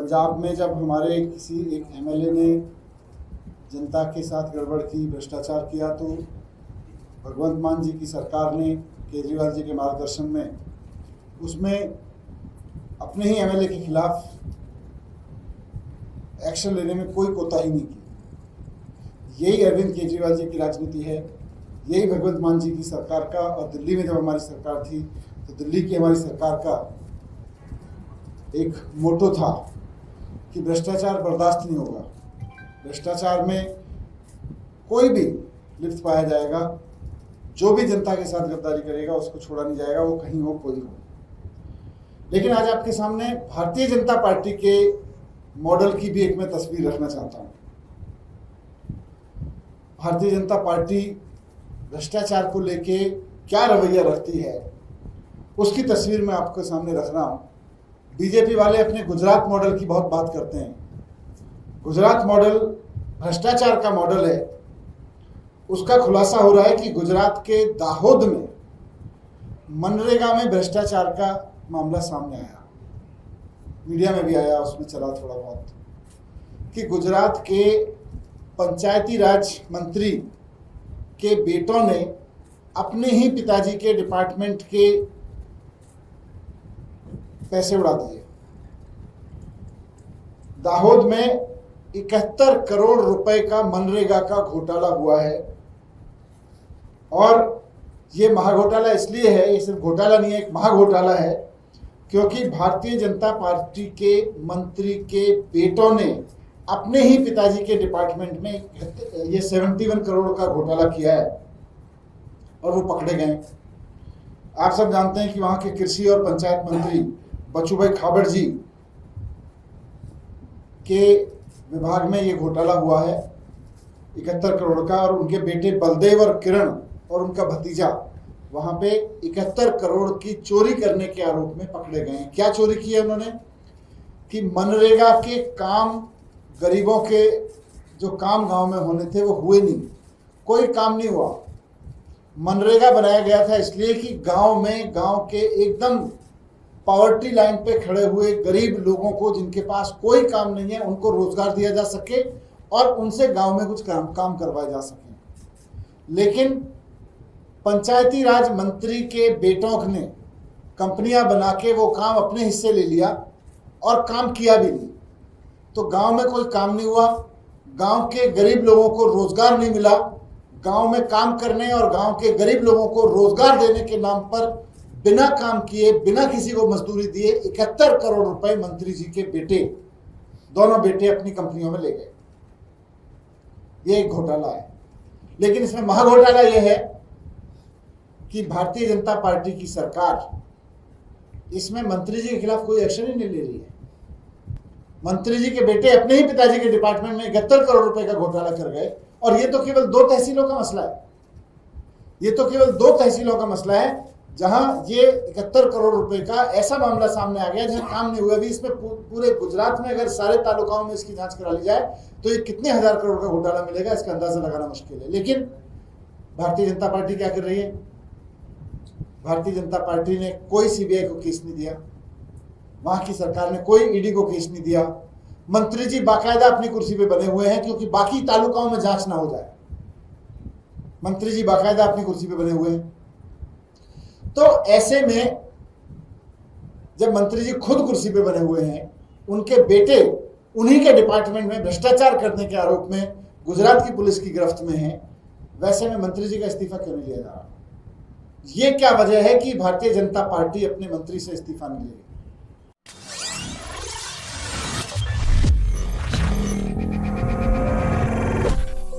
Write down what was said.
पंजाब में जब हमारे किसी एक एमएलए ने जनता के साथ गड़बड़ की, भ्रष्टाचार किया, तो भगवंत मान जी की सरकार ने केजरीवाल जी के मार्गदर्शन में उसमें अपने ही एमएलए के खिलाफ एक्शन लेने में कोई कोताही नहीं की। यही अरविंद केजरीवाल जी की राजनीति है, यही भगवंत मान जी की सरकार का। और दिल्ली में जब हमारी सरकार थी तो दिल्ली की हमारी सरकार का एक मोटो था कि भ्रष्टाचार बर्दाश्त नहीं होगा, भ्रष्टाचार में कोई भी लिप्त पाया जाएगा, जो भी जनता के साथ गद्दारी करेगा उसको छोड़ा नहीं जाएगा, वो कहीं हो कोई हो। लेकिन आज आपके सामने भारतीय जनता पार्टी के मॉडल की भी एक मैं तस्वीर रखना चाहता हूँ। भारतीय जनता पार्टी भ्रष्टाचार को लेके क्या रवैया रखती है उसकी तस्वीर मैं आपके सामने रख रहा हूँ। बीजेपी वाले अपने गुजरात मॉडल की बहुत बात करते हैं। गुजरात मॉडल भ्रष्टाचार का मॉडल है। उसका खुलासा हो रहा है कि गुजरात के दाहोद में मनरेगा में भ्रष्टाचार का मामला सामने आया, मीडिया में भी आया, उसमें चला थोड़ा बहुत, कि गुजरात के पंचायती राज मंत्री के बेटों ने अपने ही पिताजी के डिपार्टमेंट के पैसे उड़ा दिए। दाहोद में 71 करोड़ रुपए का मनरेगा का घोटाला हुआ है। और ये महाघोटाला इसलिए है, ये सिर्फ घोटाला नहीं है, एक महाघोटाला है, क्योंकि भारतीय जनता पार्टी के मंत्री के बेटों ने अपने ही पिताजी के डिपार्टमेंट में ये 71 करोड़ का घोटाला किया है और वो पकड़े गए। आप सब जानते हैं कि वहां के कृषि और पंचायत मंत्री बचूभाई खाबड़ जी के विभाग में ये घोटाला हुआ है 71 करोड़ का, और उनके बेटे बलदेव और किरण और उनका भतीजा वहां पे 71 करोड़ की चोरी करने के आरोप में पकड़े गए हैं। क्या चोरी की है उन्होंने? कि मनरेगा के काम, गरीबों के जो काम गांव में होने थे वो हुए नहीं, कोई काम नहीं हुआ। मनरेगा बनाया गया था इसलिए कि गांव में, गांव के एकदम पॉवर्टी लाइन पे खड़े हुए गरीब लोगों को, जिनके पास कोई काम नहीं है, उनको रोजगार दिया जा सके और उनसे गांव में कुछ काम करवाए जा सके। लेकिन पंचायती राज मंत्री के बेटों ने कंपनियां बना के वो काम अपने हिस्से ले लिया और काम किया भी नहीं। तो गांव में कोई काम नहीं हुआ, गांव के गरीब लोगों को रोजगार नहीं मिला। गांव में काम करने और गांव के गरीब लोगों को रोजगार देने के नाम पर बिना काम किए, बिना किसी को मजदूरी दिए 71 करोड़ रुपए मंत्री जी के बेटे, दोनों बेटे अपनी कंपनियों में ले गए। ये एक घोटाला है। लेकिन इसमें महाघोटाला यह है कि भारतीय जनता पार्टी की सरकार इसमें मंत्री जी के खिलाफ कोई एक्शन ही नहीं ले रही है। मंत्री जी के बेटे अपने ही पिताजी के डिपार्टमेंट में 71 करोड़ रुपए का घोटाला कर गए, और ये तो केवल 2 तहसीलों का मसला है। ये तो केवल 2 तहसीलों का मसला है जहां ये 71 करोड़ रुपए का ऐसा मामला सामने आ गया जहां काम नहीं हुआ। अभी इसमें पूरे गुजरात में अगर सारे तालुकाओं में इसकी जांच करा ली जाए तो ये कितने हजार करोड़ का घोटाला मिलेगा, इसका अंदाजा लगाना मुश्किल है। लेकिन भारतीय जनता पार्टी क्या कर रही है? भारतीय जनता पार्टी ने कोई सीबीआई को केस नहीं दिया, वहां की सरकार ने कोई ईडी को केस नहीं दिया। मंत्री जी बाकायदा अपनी कुर्सी पे बने हुए हैं क्योंकि बाकी तालुकाओं में जांच ना हो जाए। मंत्री जी बाकायदा अपनी कुर्सी पे बने हुए हैं। तो ऐसे में जब मंत्री जी खुद कुर्सी पे बने हुए हैं, उनके बेटे उन्हीं के डिपार्टमेंट में भ्रष्टाचार करने के आरोप में गुजरात की पुलिस की गिरफ्त में है, वैसे में मंत्री जी का इस्तीफा क्यों नहीं लिया जा रहा? ये क्या वजह है कि भारतीय जनता पार्टी अपने मंत्री से इस्तीफा नहीं लेगी?